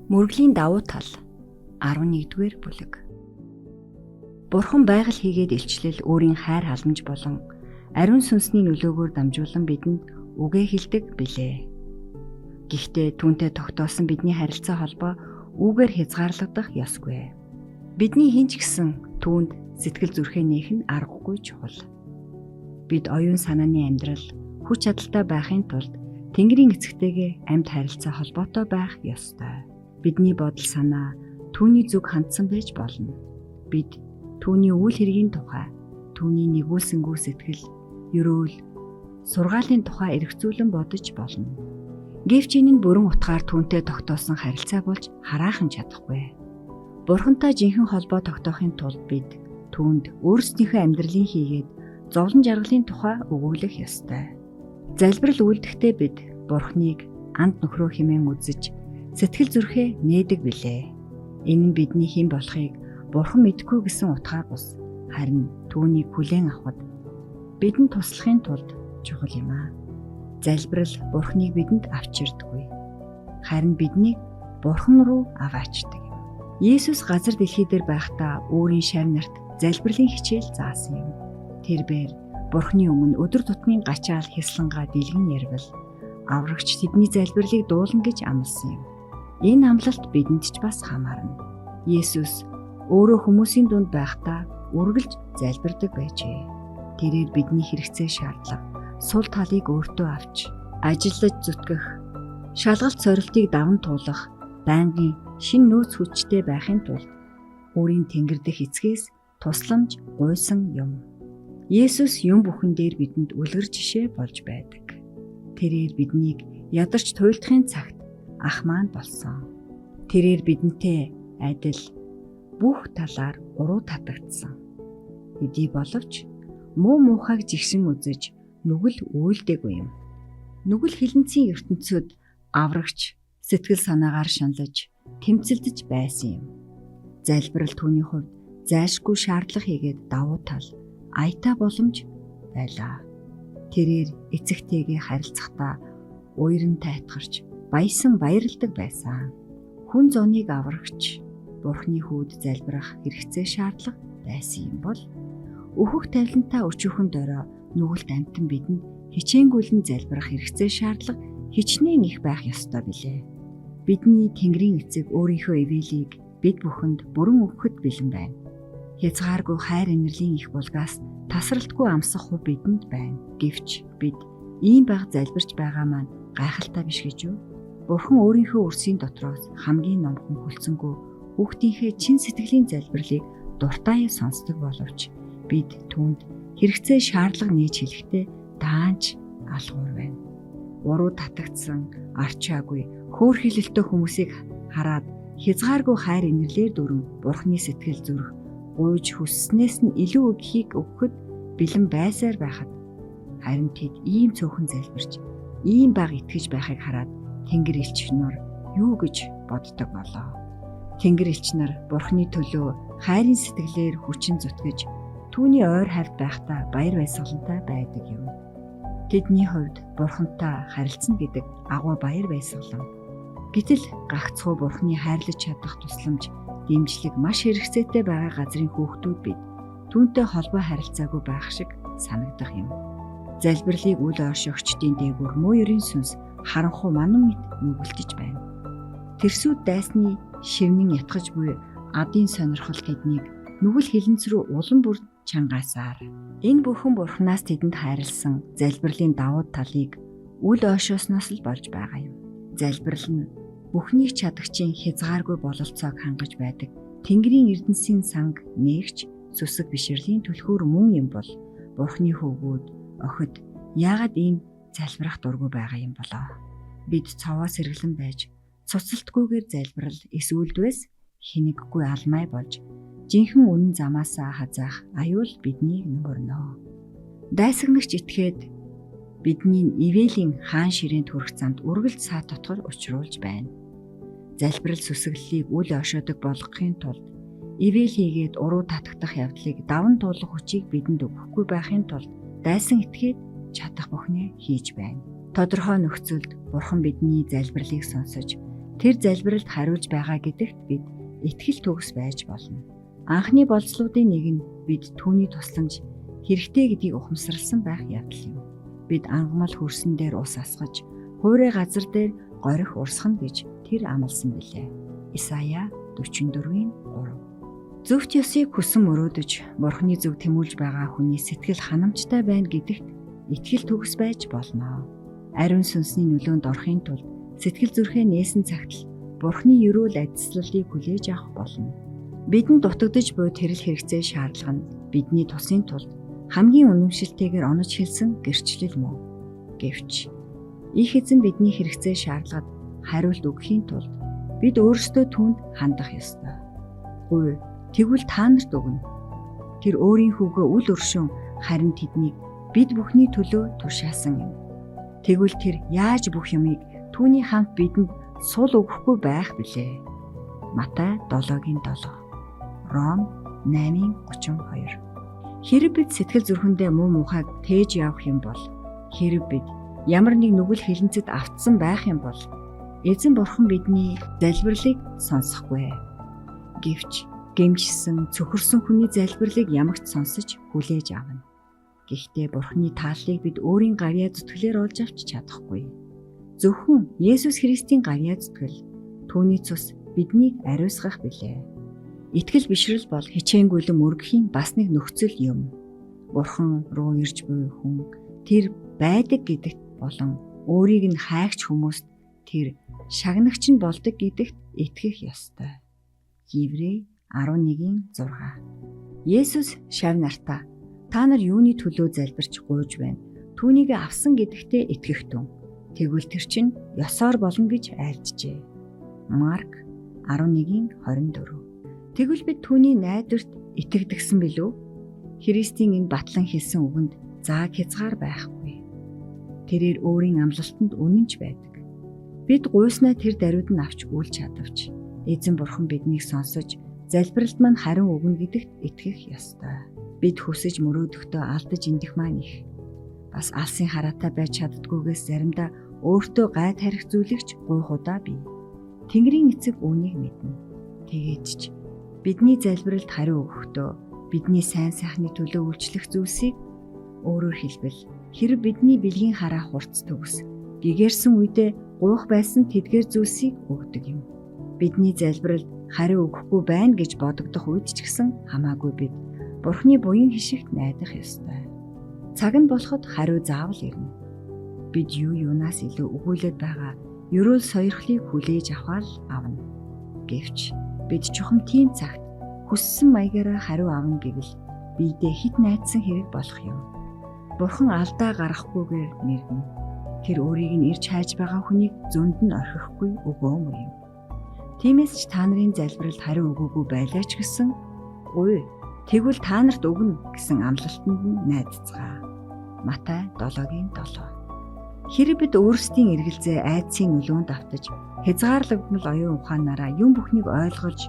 Мөргөлийн давуу тал 11-р бүлэг. Бурхан байгаль хийгээд илчлэл өөрийн хайр халамж болон ариун сүнсний нөлөөгөөр дамжуулан бидэнд үгээ хэлдэг билээ. Гэхдээ түүнтэй тогтоосон бидний харилцаа холбоо үгээр хязгаарлагдах ёсгүй. Бидний хинч гэсэн түүнд сэтгэл зүрхээ нээх нь аргагүй чухал. Бид оюун санааны амьдрал хүч чадалтай байхын тулд Тэнгэрийн эцэгтэйгээ амьд харилцаа холбоотой байх ёстой. Бидний бодол санаа түүний зүг хандсан байж болно. Бид түүний үйл хэргийн тухай, түүний нэгүүлсэнгүй сэтгэл, ерөөл, сургаалын тухай эргцүүлэн бодож болно. Гэвч энэ нь бүрэн утгаар түүнтэй тогтоосон харилцаа болж хараахан чадахгүй. Бурхантай жинхэнэ холбоо тогтоохын тулд бид түүнд өөрсдийнхөө амьдралын хийгээд зовлон жаргалын тухай өгүүлэх ёстой. Залбирал үйлдэхдээ бид Бурхныг анд нөхрөө хэмээн үзэж сэтгэл зүрхээ нээдэг билээ. Энэ нь бидний хэн болохыг Бурхан мэдгүй гэсэн утгаар бус. Харин түүнийг хүлээн авахд бидэнд туслахын тулд чухал юм аа. Залбирал Бурханыг бидэнд авчирдаггүй. Харин биднийг Бурхан руу аваачдаг юм. Есүс газар дэлхий дээр байхдаа өөрийн шав нарт залбирлын хичээл заасан юм. Тэрээр Бурханы өмнө өдөр тутмын гачаал хэслэнгаа дэлгэн ярвал аврагч тэдний залбирлыг дуулна гэж амласан юм. Энэ амлалт бидэнд ч бас хамаарна. Есүс өөрөө хүмүүсийн дунд байхдаа үргэлж залбирдаг байжээ. Тэрээр бидний хэрэгцээ шаардлага, сул талыг өөртөө авч, ажиллаж зүтгэх, шалгалт сорилтыг даван туулах, байнгын шин нөөц хүчтэй байхын тулд өөрийн тэнгэр дэх эцгээс тусламж гуйсан юм. Есүс юм бүхэн дээр бидэнд үлгэр жишээ болж байдаг. Тэрээр биднийг ядарч туйлдахын цагт ах маань болсон. Тэрээр бидэнтэй адил бүх талаар уруу татагдсан. Хэдий боловч муу муухайг жигшин үзэж нүгэл үйлдэггүй юм. Нүгэл хилэнцгийн ертөнцөд аврагч сэтгэл санаагаар шаналж тэмцэлдэж байсан юм. Залбирал түүний хувьд зайлшгүй шаардлага хийгээд давуу тал аятай боломж байлаа. Тэрээр эцэгтэйгээ харилцахдаа уяран тайтгарч баясан баярлдаг байсан. Хүн зоныг аврагч Бурханы хүүд залбирах хэрэгцээ шаардлага байсан юм бол өөхөх тавилантай өчүүхэн дорой нүгэлт амтан бидэнд хичээнгүйлэн залбирах хэрэгцээ шаардлага хичнээн их байх ёстой билээ. Бидний Тэнгэрийн эцэг өөрийнхөө ивэлийг бид бүхэнд бүрэн өгөхөд бэлэн байна. Хязгааргүй хайр инэрлийн их булгаас тасралтгүй амсах хувь бидэнд байна. Гэвч бид ийм баг залбирч байгаа маань гайхалтай биш гэж юу? Бурхан өөрийнхөө үрсийн дотроос хамгийн номхон хүлцэнгүү хүүхдийнхээ чин сэтгэлийн залбирлыг дуртай сонсдог боловч бид түүнд хэрэгцээ шаардлага нээж хэлэхдээ даанч алгуур байна. Уруу татагдсан, арчаагүй, хөөрхилөлтөө хүмүүсийг хараад хязгааргүй хайр инэрлээр дүрэн Бурханы сэтгэл зүрх гуйж хүсснээс нь илүү өгөхийг өгөхөд бэлэн байсаар байхад харин тэд ийм цөөхөн залбирч, ийм баг итгэж байхыг хараад Тэнгэр элч нар юу гэж боддог болоо. Тэнгэр элч нар Бурханы төлөө хайрын сэтгэлээр хүчин зүтгэж түүний ойр хавьд байхдаа баяр баясгалантай байдаг юм. Тэдний хувьд Бурхантай харилцана гэдэг агуу баяр баясгалан. Гэтэл гагцхүү Бурханы хайрлаж чадах тусламж, дэмжлэг маш хэрэгцээтэй байгаа газрын хүүхдүүд бид түүнтэй холбоо харилцаагүй байх шиг санагдах юм. Залбирлыг үл оршигчдын дээгүүр муу ерийн сүнс харанхуй манан мэт нүгэлтэж байна. Тэрсүүд дайсны шивнэн ятгаж буй адын сонирхол тэднийг нүгэл хилэнц рүү улам бүр чангаасаар. Энэ бүхэн Бурханаас тэдэнд хайрлсан залбирлын давуу талыг үл ойшоосноос л болж байгаа юм. Залбирал нь бүхнийг чадагчийн хязгааргүй бололцоог хангаж байдаг Тэнгэрийн эрдэнсийн санг нээгч сүсэг бишрлийн түлхүүр мөн юм бол Бурханы хөвгүүд охид яагаад ийм залбирах дургүй байгаа юм болоо. Бид цаваас сэргэлэн байж цуцалтгүйгээр залбирал эсвэлдвэс хинэггүй алмай болж жинхэнэ үнэн замаасаа хазаах аюул биднийг нөмөрнө. Дайсагнагч итгээд бидний ивэлийн хаан ширээнд хүрэх замд үргэлж саа тотгор учруулж байна. Залбирал сүсэглэлийг үл ойшоодог болгохын тулд ивэл хийгээд уруу татагдах явдлыг даван туулах хүчийг бидэнд өгөхгүй байхын тулд дайсан итгээд чадах бүхнээ хийж байна. Тодорхой нөхцөлд Бурхан бидний залбирлыг сонсож тэр залбиралд хариулж байгаа гэдэгт бид итгэл төгс байж болно. Анхны болцлуудын нэг нь бид түүний тусламж хэрэгтэй гэдгийг ухамсарласан байх явдал юм. Бид ангамал хөрсөн дээр ус асгаж, хуурай газар дээр горих урсгана гэж тэр амласан билээ. Исая 44-ийн 3. Зөвхт ёсыг хүсэн мөрөөдөж, Бурхны зөв тэмүүлж байгаа хүний сэтгэл ханамжтай байна гэдэгт итгэл төгс байж болно. Ариун сүнсний нөлөөнд орохын тулд сэтгэл зүрхээ нээсэн цагт Бурхны ерөөл адислалыг хүлээж авах болно. Бидэнд дутагдж буй тэрэл хэрэгцээ шаардлага нь бидний тусын тулд хамгийн үнэмшилтэйгээр онож хэлсэн гэрчлэл мөн. Гэвч их эзэн бидний хэрэгцээ шаардлагад хариулт өгөхийн тулд бид өөрсдөө түүнд хандах ёстой. Гуй тэгвэл та нарт өгнө. Тэр өөрийн хүүгээ үл өршөөн харин тэднийг бид бүхний төлөө тушаасан юм. Тэгвэл тэр яаж бүх юмыг түүний хамт бидэнд сул өгөхгүй байх билээ. Матай 7:7. Ром 8:32. Хэрэв бид сэтгэл зүрхэндээ муу мухайг тээж явах юм бол, хэрэв бид ямар нэг нүгэл хилэнцэд автсан байх юм бол эзэн Бурхан бидний залбирлыг сонсохгүй. Гэвч гэмжсэн, цөхөрсөн хүний залбирлыг ямагт сонсож хүлээж авна. Гэхдээ Бурханы тааллыг бид өөрийн гавьяа зүтгэлээр олж авч чадахгүй. Зөвхөн Есүс Христийн гавьяа зүтгэл, түүний цус биднийг ариусгах билээ. Итгэл бишрэл бол хичээнгүйлэн мөргөхийн бас нэг нөхцөл юм. Бурхан руу ирж буй хүн тэр байдаг гэдэгт болон өөрийг нь хайгч хүмүүст тэр шагнагч нь болдог гэдэгт итгэх ёстой. Еврей 11:6. Есүс шав нартаа та нар юуны төлөө залбирч гуйж байна? Түүнийг авсан гэдэгтээ итгэхтэн. Тэгвэл тэр чинь ёсоор болно гэж айлджээ. Марк 11:24. Тэгвэл бид түүний найдварт итгэдэгсэн билүү? Христийн энэ батлан хэлсэн үгэнд зааг хязгаар байхгүй. Тэрээр өөрийн амлалтанд үнэнч байдаг. Бид гуйснаа тэр даруйд нь авч үл чадавч эзэн Бурхан биднийг сонсож залбиралд маань хариу өгнө гэдэгт итгэх ёстой. Бид хүсэж мөрөөдөхдөө алдаж эндэх маань их. Бас алсын хараатай байж чаддгүйгээс заримдаа өөртөө гай тарих зүйлэгч гуйхудаа бий. Тэнгэрийн эцэг үүнийг мэднэ. Тэгээд ч бидний залбиралд хариу өгөхдөө бидний сайн сайхны төлөө үйлчлэх зүйлсийг, өөрөөр хэлбэл хэрэв бидний бэлгийн хараа хурц төгс гэгэрсэн үедээ гуйх байсан тэдгээр зүйлсийг өгдөг юм. Бидний залбиралд хариу өгөхгүй байна гэж бодогдох үед ч гэсэн хамаагүй бид Бурхны буян хишигт найдах ёстой. Цаг нь болоход хариу заавал ирнэ. Бид юунаас илүү өгүүлээд байгаа ерөөл сойрхлыг хүлээж авах авна. Гэвч бид чухам тийм цагт хүссэн маягаараа хариу авна гэвэл биедээ хит найдсан хэрэг болох юм. Бурхан алдаа гаргахгүйгээр мэргэн. Тэр өөрийг нь ирж хайж байгаа хүнийг зөнд нь орхихгүй өгөөмөр юм. Тиймээс ч та нарын залбиралд хариу өгөөгүй байлаа ч гэсэн "Үй, тэгвэл та нарт өгнө" гэсэн амлалтанд нь найдацгаа. Матай 7:7. Хэрэв бид өөрсдийн эргэлзээ айдсын нөлөөнд автаж хязгаарлагдмал оюун ухаанаараа юм бүхнийг ойлгож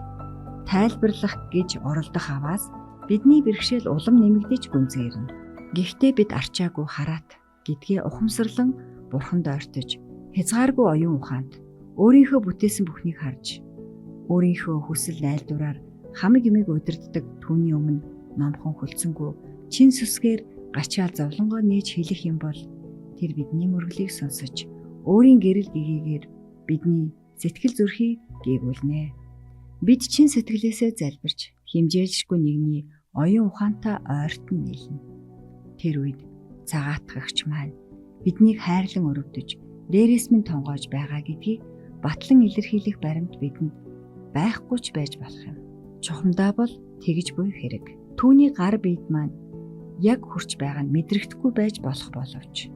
тайлбарлах гэж оролдох аваас бидний бэрхшээл улам нэмэгдэж гүнзгийрнэ. Гэхдээ бид арчаагүй хараат гэдгээ ухамсарлан Бурханд ойртож хязгааргүй оюун ухаанд өөрийнхөө бүтээсэн бүхнийг харж өөрийнхөө хүсэл найдвараар хамаг юмыг удирддаг түүний өмнө номхон хөлцөнгөө чин сүсгээр гачаал зовлонгоо нээж хэлэх юм бол тэр бидний мөрөглийг сонсож өөрийн гэрэл гэгээгээр бидний сэтгэл зүрхийг гээгүүлнэ. Бид чин сэтгэлээсээ залбирч химжээлшгүй нэгний оюун ухаантай ойртон нийлнэ. Тэр үед цагаатгагч маань биднийг хайрлан өрөвдөж дээрээс минь тонгоож байгаа гэдгийг батлан илэрхийлэх баримт бидэнд байхгүй ч байж болох юм. Чухамдаа бол тэгж буй хэрэг. Түүний гар биед маань яг хурч байгаа нь мэдрэгдэхгүй байж болох боловч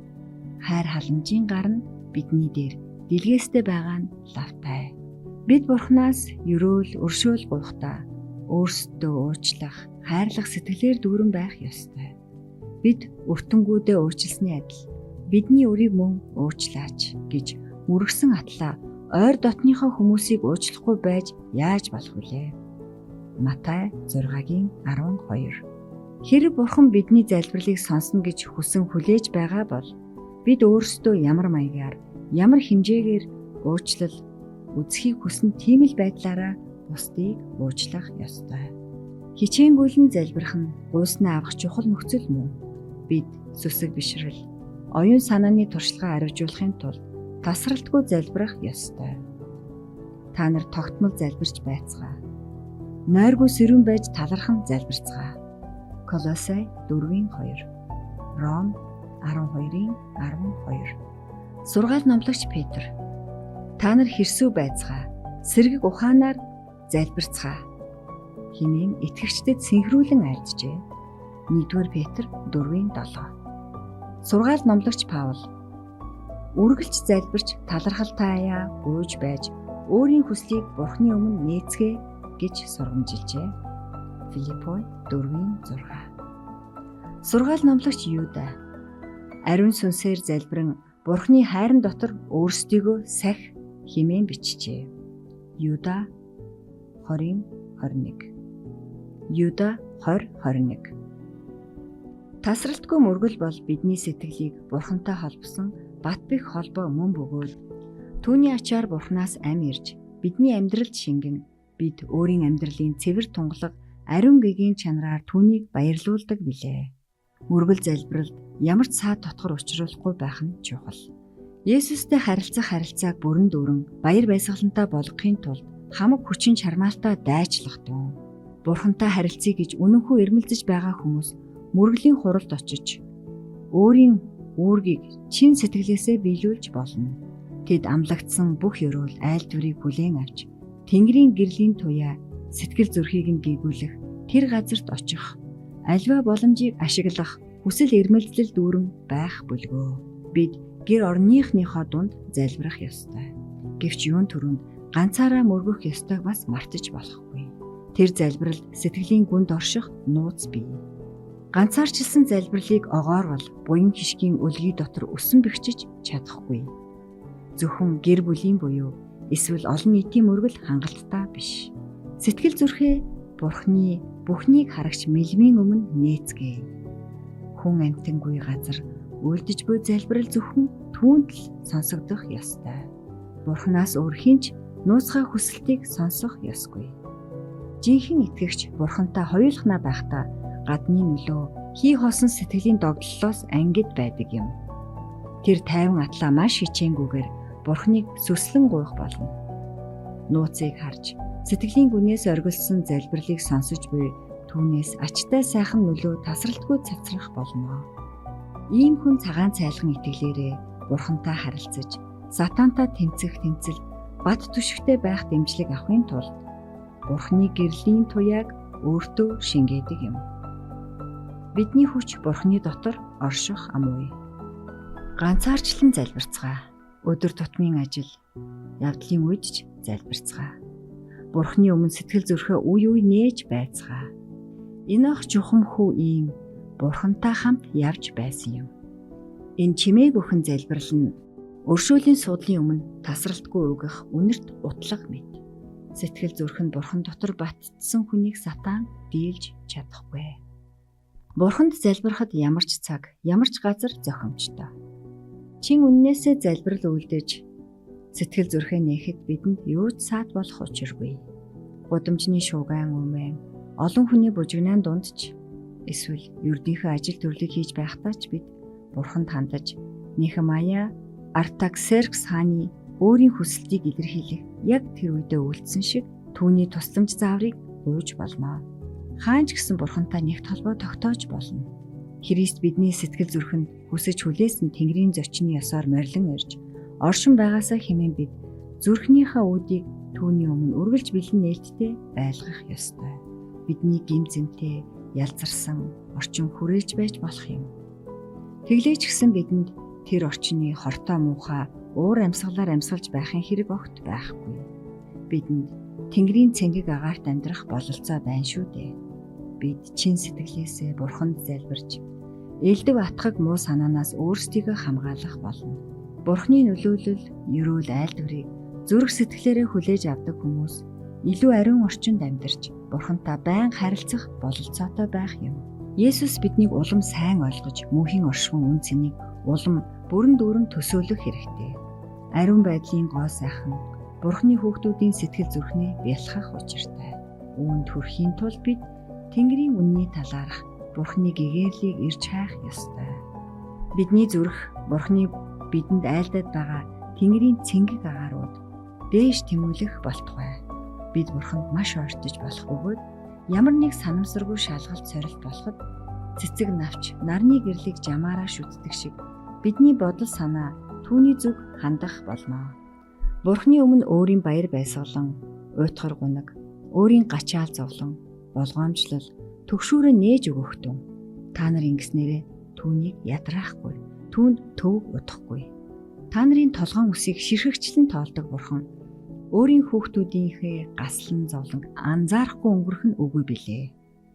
хайр халамжийн гар нь бидний дээр дэлгээстэй байгаа нь лавтай. Бид Бурханаас ерөөл өршөөл гуйхдаа өөрсдөө уучлах, хайрлах сэтгэлээр дүүрэн байх ёстой. Бид өртөнгүүдээ уучлсны адил бидний өрийг мөн уучлаач гэж мөргсөн атлаа ойр дотныхоо хүмүүсийг уучлахгүй байж яаж болох вүлээ? Матай 6:12. Хэрэв Бурхан бидний залбирлыг сонсно гэж хүсэн хүлээж байгаа бол бид өөрсдөө ямар маягаар, ямар хэмжээгээр уучлал, үзхийг хүснэ тийм л байдлаараа бусдыг уучлах ёстой. Хичээнгүйлэн залбирах нь гуйснаа авах чухал нөхцөл мөн. Бид сүсэг бишрэл, оюун санааны туршлагаа аривжуулахын тулд тасралтгүй залбирах ёстой. Та нар тогтмол залбирч байцгаа. Нойргүй сэрүүн байж талархан залбирцгаа. Колосай 4:2, Ром 12:12. Сургаал номлогч Петр: та нар хэрсүү байцгаа, сэргэг ухаанаар залбирцгаа хэмээн итгэгчдэд синхруулан айлджээ. 1-р Петр 4:7. Сургаал номлогч Паул: үргэлж залбирч талархалтайгаа гуйж байж өөрийн хүслийг Бурхны өмнө нээцгээ гэж сургамжилжээ. Филиппой 4:6. Сургаал номлогч Юда: ариун сүнсээр залбирэн Бурхны хайран дотор өөрсдийгөө сахи хэмээн бичжээ. Юда 20:21. Юда 20:21. Тасралтгүй мөргөл бол бидний сэтгэлийг Бурхантай холбосон бат бэх холбоо мөн бөгөөд түүний ачаар Бурханаас ам ирж бидний амьдралд шингэн бид өөрийн амьдралын цэвэр тунгалаг ариун гэгийн чанараар түүнийг баярлуулдаг билээ. Мөргөл залбиралд ямар ч саад дотгор учруулахгүй байх нь чухал. Есүстэй харилцах харилцааг бүрэн дүүрэн баяр баясгалантай болгохын тулд хамаг хүчин чармаалтаа дайчлах тун. Бурхантай харилцъя гэж үнэнхүү эрмэлзэж байгаа хүмүүс мөргөлийн хуралд очиж өөрийн үүргийг чин сэтгэлээсээ биелүүлж болно. Тэд амлагдсан бүх ёроол айл дүрийг хүлээн авч Тэнгэрийн гэрлийн туяа сэтгэл зүрхийг нь гүйгүүлэх тэр газарт очих, альва боломжийг ашиглах хүсэл эрмэлзэл дүүрэн байх бүлгөө. Бид гэр орныхныхоо дунд залбирах ёстой. Гэвч юун түрүүнд ганцаараа мөргөх ёстойг бас мартаж болохгүй. Тэр залбиралд сэтгэлийн гүнд орших нууц бий. Ганцаарчилсан залбирлыг огоорвол буян хишгийн өлгий дотор өсөн бэхжиж чадахгүй. Зөвхөн гэр бүлийн буюу эсвэл олон нийтийн мөргөл хангалттай биш. Сэтгэл зүрхээ Бурхны бүхнийг харагч мэлмийн өмнө нээцгээе. Хүн амьтангүй газар үйлдэж буй залбирал зөвхөн түүнд л сонсогдох ёстой. Бурханаас өөр хинч нууцгай хүсэлтийг сонсох ёсгүй. Жинхэнэ итгэгч Бурхантай хоёулахнаа байхдаа гадны нөлөө хий хоосон сэтгэлийн догдлолоос ангид байдаг юм. Тэр тайван атлаа маш хичээнгүйгээр Бурхныг сүслэн гуйх болно. Нууцыг харж сэтгэлийн гүнээс оргилсон залбирлыг сонсож буй түүнээс ачтай сайхан нөлөө тасралтгүй цацрах болно. Ийм хүн цагаан цайлган итгэлээрээ Бурхантай харилцаж, сатантай тэмцэх тэмцэл бат түшигтэй байх дэмжлэг авахын тулд Бурхны гэрлийн туяаг өөртөө шингээдэг юм. Бидний хүч Бурхны дотор орших амуй. Ганцаарчлан залбирцгаа. Өдөр тутмын ажил, явдлын үед ч залбирцгаа. Бурхны өмнө сэтгэл зүрхээ үе үе нээж байцгаа. Энох чухам хүү ийм Бурхантай хамт явж байсан юм. Энэ чимээг өхөн залбирал нь өршөөлийн суудлын өмнө тасралтгүй өгөх үнэрт утлаг мэт. Сэтгэл зүрх нь Бурхан дотор баттсан хүнийг сатан дийлж чадахгүй. Бурханд залбирахад ямар ч цаг, ямар ч газар зохимжтой. Чин үннээсээ залбирал үйлдэж сэтгэл зүрхээ нээхэд бидэнд юу ч саад болох учиргүй. Гудамжны шууган өмнө олон хүний бужигнаан дунд ч эсвэл ердийнхээ ажил төрлийг хийж байхдаа ч бид Бурханд хандаж Нехемая Артаксеркс хааны өөрийн хүсэлтийг илэрхийлэх яг тэр үедээ үйлдсэн шиг түүний тусламж зааврыг гуйж болно. Хаан ч гэсэн Бурхантай нэгт холбоо тогтоож болно. Христ бидний сэтгэл зүрхэнд хүсэж хүлээсэн Тэнгэрийн зочны ёсоор морилон ирж оршин байгаасаа хэмээн бид зүрхнийхээ үүдийг түүний өмнө үргэлж бэлэн нээлттэй байлгах ёстой. Бидний гин зэмтэй ялзарсан орчин хүрээлж байж болох юм. Тэглээч гэсэн бидэнд тэр орчны хортой муухай уур амьсгалаар амьсгалж байхын хэрэг огт байхгүй. Бидэнд Тэнгэрийн цэнгэг агаарт амьдрах бололцоо байна шүү дээ. Бид чин сэтгэлээсээ Бурханд залбирч элдв атгаг муу санаанаас өөрсдийгөө хамгаалах болно. Бурхны нөлөөлөл, ерөөл айл дүрийг зүрх сэтгэлээрээ хүлээж авдаг хүмүүс илүү ариун орчинд амьдарч Бурхантай байнга харилцах бололцоотой байх юм. Есүс биднийг улам сайн ойлгож, мөнхийн оршихуйн үн цэнийг улам бүрэн дүүрэн төсөөлөх хэрэгтэй. Ариун байдлын гоо сайхан Бурхны хүүхдүүдийн сэтгэл зүрхнээ бялхах учиртай. Үүнд хүрэхийн тулд бид Тэнгэрийн үнний талаарх Бурхны гэгээрлийг ирж хайх ёстой. Бидний зүрх Бурхны бидэнд айлдаад байгаа Тэнгэрийн цэнгэг агаарууд дээш тэмүүлэх болтугай. Бид Бурханд маш ойртож болох бөгөөд ямар нэг санамсаргүй шалгалт сорилт болоход цэцэг навч нарны гэрлийг жамаараа шүтдэг шиг бидний бодол санаа түүний зүг хандах болно. Бурхны өмнө өөрийн баяр баясгалан, уйтгар гунаг, өөрийн гачаал зовлон, болгоомжлол, төгшүүрээ нээж өгөхдөн та нар ингэснээрээ түүнийг ядраахгүй, түүнд төвөг утахгүй. Та нарын толгоон үсийг ширхэгчлэн тоолдог Бурхан өөрийн хүүхдүүдийнхээ гаслан зовлон анзаарахгүй өнгөрөх нь үгүй билээ.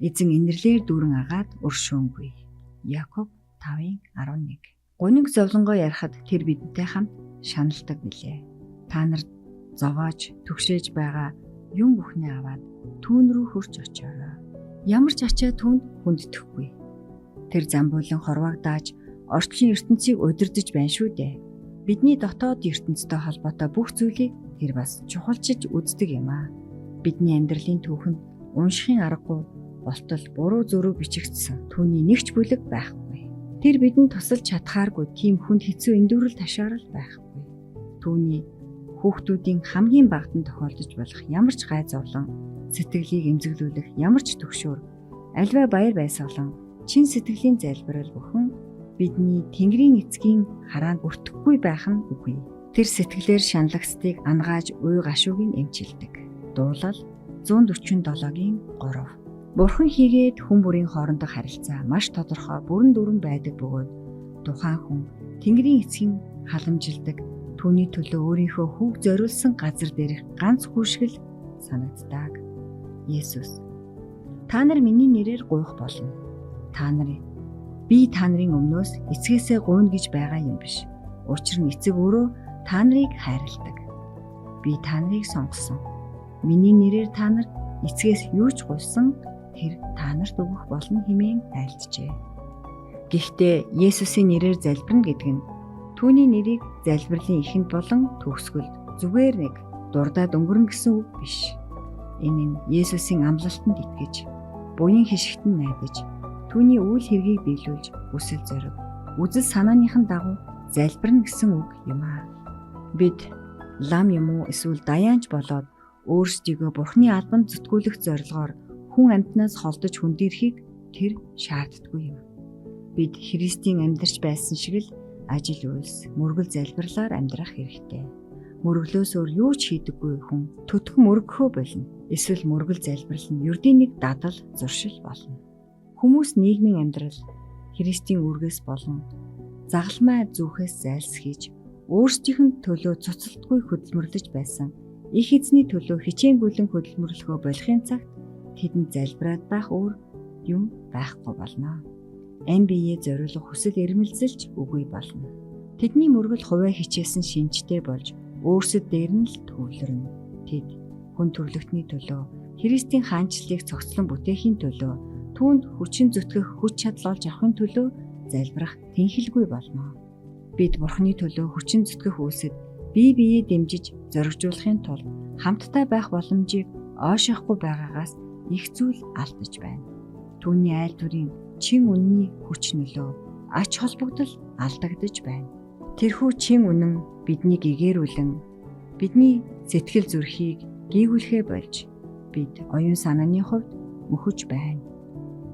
Эзэн инэрлэр дүүрэн агаад өршөөнгүй. Яков 5:11. Гуниг зовлонгоо ярихад тэр бидэнтэй хамт шаналдаг билээ. Та нар зовоож түгшээж байгаа юм бүхнээ аваад түүн рүү хурж очоорой. Ямар ч ачаа түүнд хүндэтгэхгүй. Тэр замбуулан хорвоог дааж орчлон ертөнцийг удирдах байна шүү дээ. Бидний дотоод ертөнцтэй холбоотой бүх зүйлийг тэр бас чухалчилж үздэг юм аа. Бидний амьдралын түүхэнд уншихын аргагүй болтол буруу зөрүү бичигдсэн түүний нэгч бүлэг байхгүй. Тэр бидэнд тусалж чадхааргүй тийм хүнд хэцүү эндүрэл ташаарал байхгүй. Түүний хүүхдүүдийн хамгийн багтан тохиолдож болох ямар ч гай зовлон, сэтгэлийг эмзэглүүлэх ямар ч төгшөөр, альва баяр баясгалан, чин сэтгэлийн залбирал бүхэн бидний Тэнгэрийн эцгийн хараанд өртөхгүй байх нь үгүй. Тэр сэтгэлээр шаналгацдыг ангааж уй гашуугийн эмчилдэг. Дуулал 147-гийн 3. Бурхан хийгээд хүн бүрийн хоорондох харилцаа маш тодорхой бүрэн дүрэн байдаг бөгөөд тухайн хүн Тэнгэрийн эцгийн халамжилдаг түүний төлөө өөрийнхөө хүүг зориулсан газар дээрх ганц хүүшгэл санагддаг. Есүс: Та нар миний нэрээр гуйх болно. Би та нарын өмнөөс эцгээсээ гуйна гэж байгаа юм биш. Учир нь эцэг өөрөө та нарыг хайрладаг. Би та нарыг сонгосон. Миний нэрээр та нар эцгээс юу ч гуйсан тэр та нарт өгөх болно хэмээн айлтжээ. Гэхдээ Есүсийн нэрээр залбирна гэдэг нь түүний нэрийг залбирлын эхэнд болон төгсгөлд зүгээр нэг дурдаад өнгөрнө гэсэн үг биш. Энэ нь Есүсийн амлалтанд итгэж, буян хишигтэн найдаж, түүний үйл хэргийг биелүүлж, хүсэл зориг, үзэл санааныхын дагуу залбирна гэсэн үг юм аа. Бид лам юм уу эсвэл даяанч болоод өөрсдийгөө Бурхны албанд зүтгүүлэх зорилгоор хүн амьтнаас холдож хүндэрхийг тэр шаарддаггүй юм. Бид Христийн амьдарч байсан шиг л ажил үйлс, мөргөл залбирлаар амьдрах хэрэгтэй. Мөргөлөөс өөр юу ч хийдэггүй хүн төтгөн мөргөхөө болно. Эсвэл мөргөл залбирал нь ердийн нэг дадал зуршил болно. Хүмүүс нийгмийн амьдрал Христийн үргээс болон загалмай зүрхээс зайлсхийж өөрсдийнх нь төлөө цуцалтгүй хөдөлмөрлөж байсан их эзний төлөө хичээнгүйлэн хөдөлмөрлөхөө болохын цагт тэдэнд залбираад байх өөр юм байхгүй болно. Ам биеэ зориулах хүсэл эрмэлзэлж үгүй болно. Тэдний мөргөл хувиа хичээсэн шинжтэй болж өөрсөд дээр нь л төвлөрнө. Тэд хүн төрлөختний төлөө Христийн хаанчлалыг цогцлон бүтээхийн төлөө түүнд хүчин зүтгэх хүч чадал олж авахын төлөө залбирах тэнхэлгүй болно. Бид Бурхны төлөө хүчин зүтгэх үйлсэд бие биеэ дэмжиж зоригжуулахын тулд хамтдаа байх боломжийг ойшоохгүй байгаагаас их зүйл алдаж байна. Түүний айл төрийн чин үнний хүч нөлөө ач холбогдол алдагдаж байна. Тэрхүү чин үнэн биднийг ээгээрүүлэн бидний сэтгэл зүрхийг гүйгүүлэхэ болж бид оюун санааны хувьд мөхөж байна.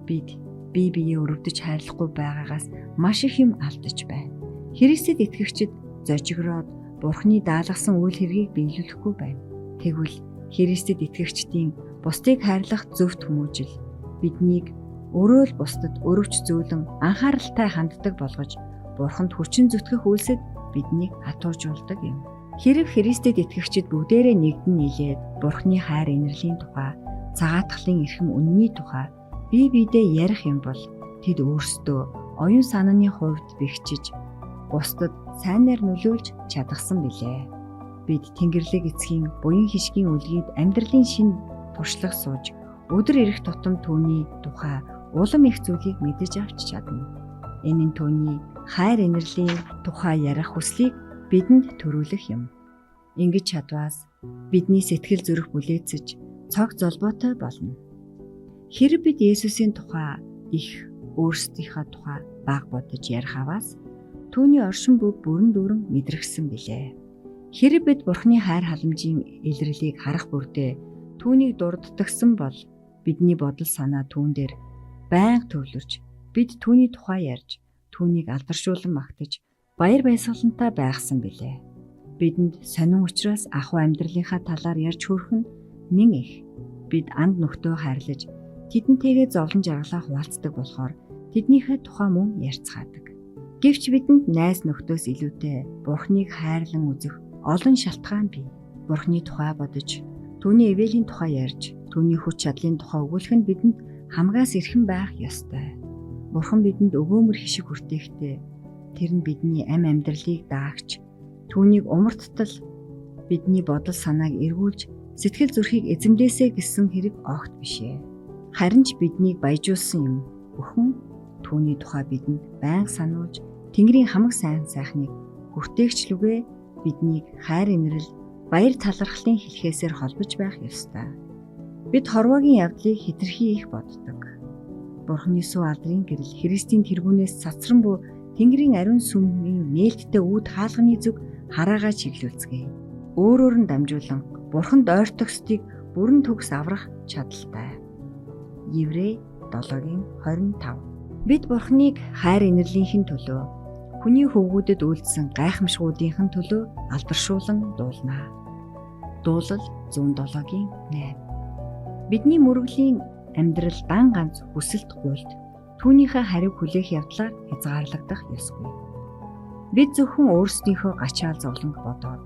Бид бие биеэ өрөвдөж хайрлахгүй байгаагаас маш их юм алдаж байна. Христэд итгэгчид зожигроод Бурхны даалгасан үйл хэргийг биелүүлэхгүй байна. Тэгвэл Христэд итгэгчдийн бусдыг хайрлах зөвхт хүмүүжил биднийг өөрөө л бусдад өрөвч зөөлөн анхааралтай ханддаг болгож Бурханд хүчин зүтгэх үйлсэд биднийг хатуужуулдаг юм. Хэрэг Христэд итгэгчид бүгдээрээ нэгдэн нийлээд Бурхны хайр инэрлийн тухай, цагаатгалын эрхэм үнний тухай бие биедээ ярих юм бол тэд өөрсдөө оюун санааны хувьд бэхжиж бусдад сайнаар нөлөөлж чадсан билээ. Бид Тэнгэрлэг эцгийн буян хишгийн үлгийд амьдралын шин туршлага сууж өдөр ирэх тутам түүний тухай улам их зүйлийг мэдэж авч чадна. Энэ нь түүний хайр инэрлийн тухай ярих хүслийг бидэнд төрүүлэх юм. Ингэж чадваас Бидний сэтгэл зүрх бүлээцэж цог золбоотой болно. Хэрэв бид Есүсийн тухай их өөрсдийнхөө тухай баг бодож ярих аваас түүний оршин бүг бүрэн дүүрэн мэдрэгсэн билээ. Хэрэв бид Бурхны хайр халамжийн илэрлийг харах бүрдээ түүнийг дурддагсан бол бидний бодол санаа түүн дээр байнга төвлөрч бид түүний тухай ярьж түүнийг алдаршуулан магтаж баяр баясгалантай байхсан билээ. Бидэнд сонин учраас ахуй амьдралынхаа талаар ярьж хүрэх нь нэн их. Бид анд нөхдөө хайрлаж тэдэнтэйгээ зовлон жаргалаа хуваалцдаг болохоор тэднийхээ тухай мөн ярьцгаадаг. Гэвч бидэнд найз нөхдөөс илүүтэй Бурхныг хайрлан үзэх олон шалтгаан бий. Бурхны тухай бодож, түүний ивэлийн тухай ярьж, түүний хүч чадлын тухай өгүүлэх нь бидэнд хамгаас эрхэм байх ёстой. Бурхан бидэнд өгөөмөр хишиг хүртээхдээ тэр нь бидний амь амьдралыг даагч, түүнийг умартал бидний бодол санааг эргүүлж, сэтгэл зүрхийг эзэмлээсэй гэсэн хэрэг огт бишээ. Харин ч биднийг баяжуулсан юм бүхэн түүний тухай бидэнд байнга сануулж, Тэнгэрийн хамаг сайхныг хүртээгчлүгээ биднийг хайр инрэл, баяр талархлын хэлхээсээр холбож байх ёстой. Бид хорвоогийн явдлыг хэтэрхий их боддог. Бурхны сүү алдрын гэрэл Христийн тэргүүнээс цацран буй Тэнгэрийн ариун сүмийн нээлттэй үүд хаалганы зүг хараагаа чиглүүлцгээе. Өөрөөр нь дамжуулан Бурханд ойртогсдыг бүрэн төгс аврах чадaltaй. Еврей 7:25. Бид Бурхныг хайр инэрлийнхэн төлөө, хүний хөвгүүдэд үйлдсэн гайхамшгуудынхэн төлөө алдаршуулан дуулнаа. Дуулал 107:8. Бидний мөргөлийн амьдрал дан ганц хүсэлт гуйлт түүнийхээ хариуг хүлээх явдлаар хязгаарлагдах ёсгүй. Бид зөвхөн өөрсдийнхөө гачаал зовлонг бодоод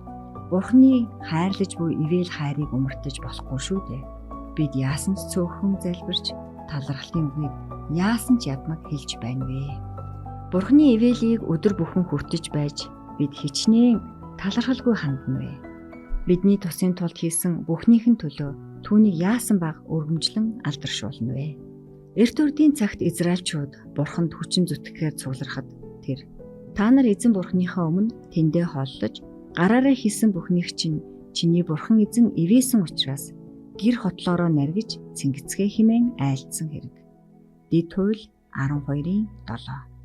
Бурхны хайрлаж буй ивэл хайрыг умартаж болохгүй шүү дээ. Бид яасан ч цөөхөн залбирч талархлын үгийг яасан ч ядмаг хэлж байна вэ. Бурхны ивэлийг өдөр бүхэн хүртэж байж бид хичнээн талархалгүй хандна вэ. Бидний тусын тулд хийсэн бүхнийхэн төлөө түүнийг яасан баг өргөмжлөн алдаршуулна вэ. Эрт үеийн цагт Израильчууд Бурханд хүчин зүтгэхээр цугларахад тэр та нар эзэн Бурхныхаа өмнө тэндээ хооллож гараараа хийсэн бүхнийг чинь чиний Бурхан эзэн ивээсэн учраас гэр хотлоороо наргиж цэнгэцгээ химэн айлдсан хэрэг. Дэд хууль 12:7.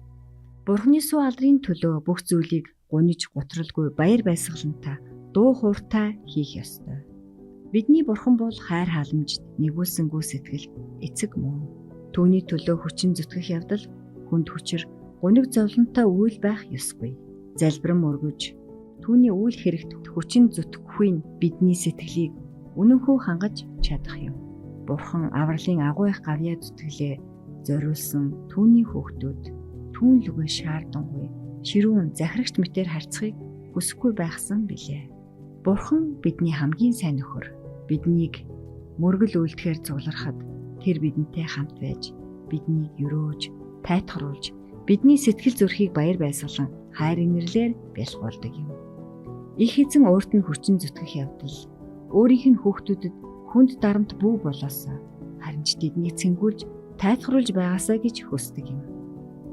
Бурхны сүү алдрын төлөө бүх зүйлийг гуниж гутралгүй баяр баясгалантай дуу хууртай хийх ёстой. Бидний Бурхан бол хайр халамжид нэгүүлсэнгүй сэтгэл эцэг мөн. Түүний төлөө хүчин зүтгэх явдал хүнд хүчээр гуниг зовлонтой үйл байх ёсгүй. Залбирэн мөргөж түүний үйл хэрэгт хүчин зүтгэхгүй нь бидний сэтгэлийг үнэнхүү хангаж чадах юм. Бурхан авралын агуу их гавьяа зүтгэлээ зориулсан түүний хүүхдүүд түүн лүгэ шаардангуй ширүүн захирагч мэтээр харьцахыг хүсэхгүй байхсан билээ. Бурхан бидний хамгийн сайн нөхөр. Биднийг мөргөл үйлдэхээр цуглархад тэр бидэнтэй хамт байж биднийг өрөөж, тайтгаруулж, бидний сэтгэл зүрхийг баяр баясгалан хайр инэрлээр бэлгуулдаг юм. Их эзэн өөрт нь хүчин зүтгэх явдал өөрийнх нь хүүхдүүдэд хүнд дарамт бүү болоосаа харин ч тэднийг цэнгүүлж, тайтгаруулж байгаасаа гэж хүсдэг юм.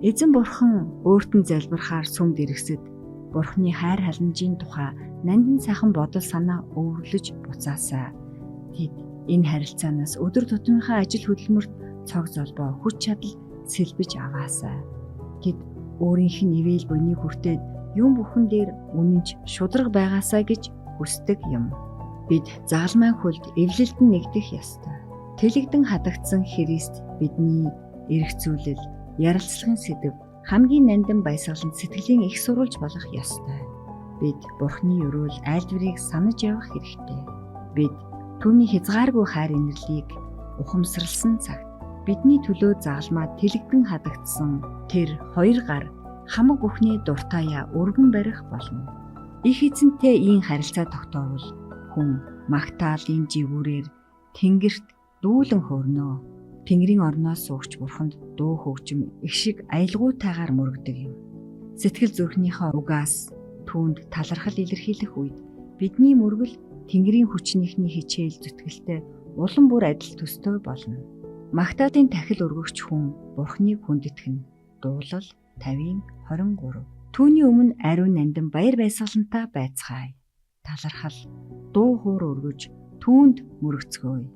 Эзэн Бурхан өөрт нь залбирахаар сүмд иргэсэд Бурхны хайр халамжийн тухай нандин сайхан бодол санаа өвөрлөж буцаасаа тэд энэ харилцаанаас өдөр тутмынхаа ажил хөдөлмөрт цог золбоо хүч чадал сэлбэж аваасаа тэд өөрийнх нь ивэл буйны хүртээд юм бүхэн дээр үнэнч шудраг байгаасаа гэж хүсдэг юм. Бид загалмайн хөлд эвлэлд нь нэгдэх ёстой. Тэлэгдэн хадагдсан Христ бидний эргцүүлэл, ярилцлагын сэдэв, хамгийн нандин баясгалан сэтгэлийн их сурвалж болох ёстой. Бид Бурхны өрөөл айлдварыг санаж явах хэрэгтэй. Бид түүний хязгааргүй хайр инэрлийг ухамсарласан цагт бидний төлөө загалмаа тэлэгдэн хадагдсан тэр хоёр гар хамаг бүхний дуртаяа өргөн барих болно. Их эзэнтэй ийм харилцаа тогтоовол хүн магтаалын живүүрээр тэнгэрт дүүлэн хөөрнөө. Тэнгэрийн орноос суугч Бурханд дуу хөгжим их шиг аялгуутайгаар мөрөгдөг юм. Сэтгэл зүрхнийхээ угаас түүнд талархал илэрхийлэх үед бидний мөргөл Тэнгэрийн хүчнийхний хичээл зүтгэлтэй улам бүр адил төстэй болно. Магтаалын тахил өргөгч хүн Бурхныг хүндэтгэн. Дуулал 50:23. Түүний өмнө ариун нандин баяр баясгалантай байцгаая. талархал, дуу хуур өргөж түүнд мөрөгцгөөе.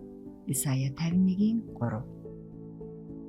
Исая 51:3.